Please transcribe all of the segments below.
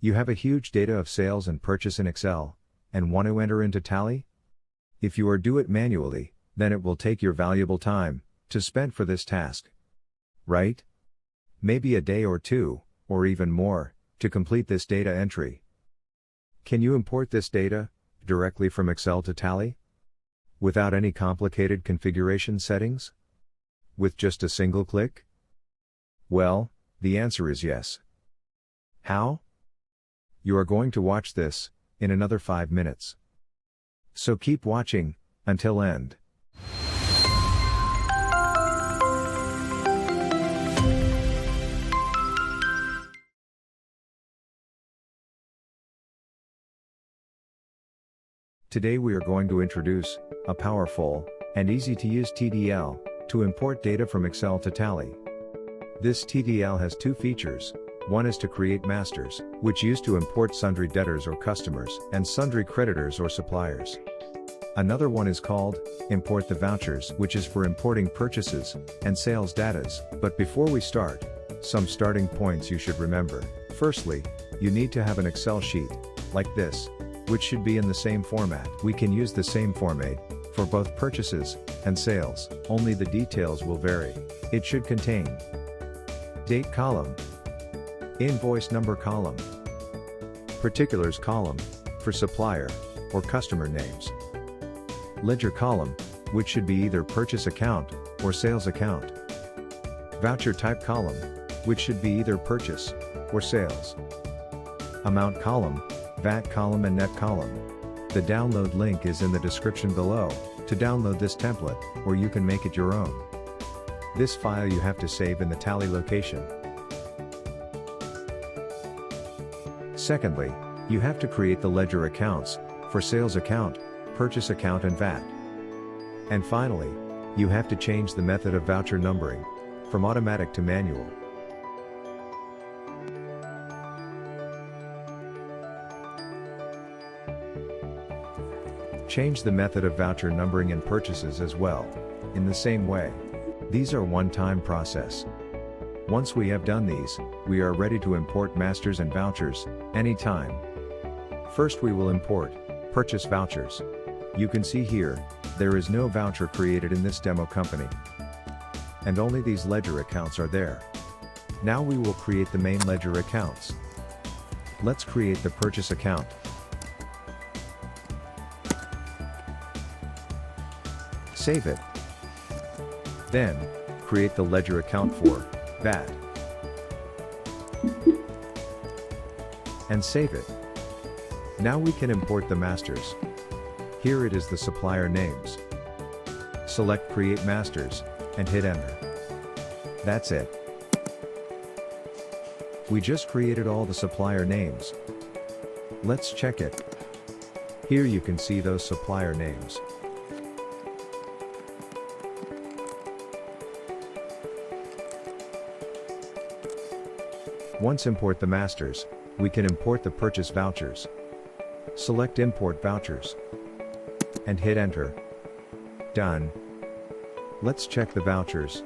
You have a huge data of sales and purchase in Excel, and want to enter into Tally? If you do it manually, then it will take your valuable time to spend for this task. Right? Maybe a day or two, or even more, to complete this data entry. Can you import this data directly from Excel to Tally? Without any complicated configuration settings? With just a single click? Well, the answer is yes. How? You are going to watch this in another 5 minutes. So keep watching until end. Today we are going to introduce a powerful and easy to use TDL to import data from Excel to Tally. This TDL has two features. One is to create masters, which used to import sundry debtors or customers, and sundry creditors or suppliers. Another one is called import the vouchers, which is for importing purchases and sales datas. But before we start, some starting points you should remember. Firstly, you need to have an Excel sheet like this, which should be in the same format. We can use the same format for both purchases and sales, only the details will vary. It should contain date column, invoice number column, particulars column for supplier or customer names, ledger column, which should be either purchase account or sales account, voucher type column, which should be either purchase or sales, amount column, VAT column, and net column. The download link is in the description below to download this template, or you can make it your own. This file you have to save in the Tally location. Secondly, you have to create the ledger accounts for sales account, purchase account, and VAT. And finally, you have to change the method of voucher numbering from automatic to manual. Change the method of voucher numbering in purchases as well, in the same way. These are one-time process. Once we have done these, we are ready to import masters and vouchers anytime. First we will import purchase vouchers. You can see here, there is no voucher created in this demo company. And only these ledger accounts are there. Now we will create the main ledger accounts. Let's create the purchase account. Save it. Then, create the ledger account for VAT. And save it. Now we can import the masters. Here it is the supplier names. Select Create Masters, and hit Enter. That's it. We just created all the supplier names. Let's check it. Here you can see those supplier names. Once import the masters, we can import the purchase vouchers. Select Import Vouchers. And hit Enter. Done. Let's check the vouchers.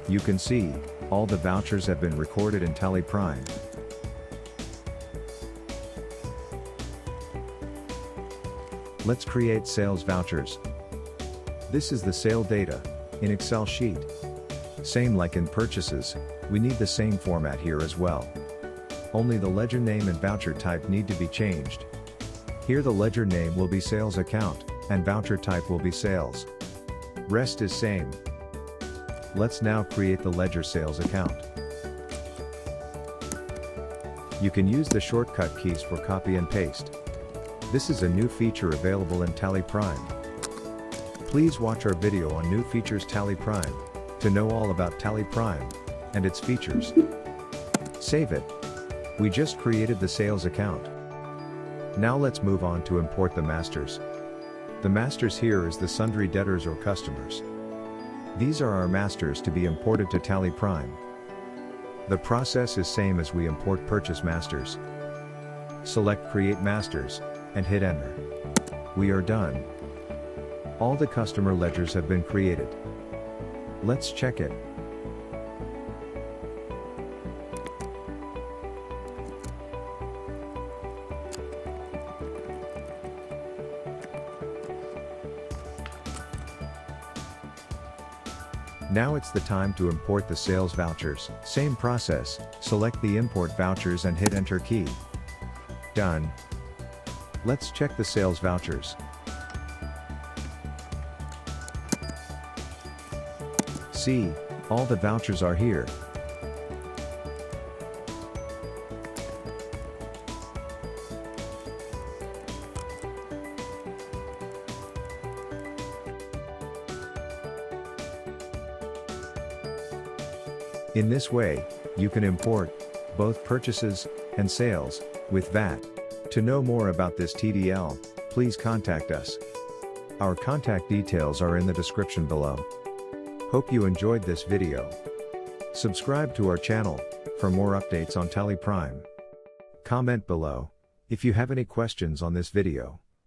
You can see, all the vouchers have been recorded in Tally Prime. Let's create sales vouchers. This is the sale data in Excel sheet. Same like in purchases, we need the same format here as well. Only the ledger name and voucher type need to be changed. Here the ledger name will be sales account, and voucher type will be sales. Rest is same. Let's now create the ledger sales account. You can use the shortcut keys for copy and paste. This is a new feature available in Tally Prime. Please watch our video on new features Tally Prime to know all about Tally Prime and its features. Save it. We just created the sales account. Now let's move on to import the masters. The masters here is the sundry debtors or customers. These are our masters to be imported to Tally Prime. The process is same as we import purchase masters. Select Create Masters, and hit Enter. We are done. All the customer ledgers have been created. Let's check it. Now it's the time to import the sales vouchers. Same process, select the import vouchers and hit enter key. Done. Let's check the sales vouchers. See, all the vouchers are here. In this way, you can import both purchases and sales with VAT. To know more about this TDL, please contact us. Our contact details are in the description below. Hope you enjoyed this video. Subscribe to our channel for more updates on Tally Prime. Comment below if you have any questions on this video.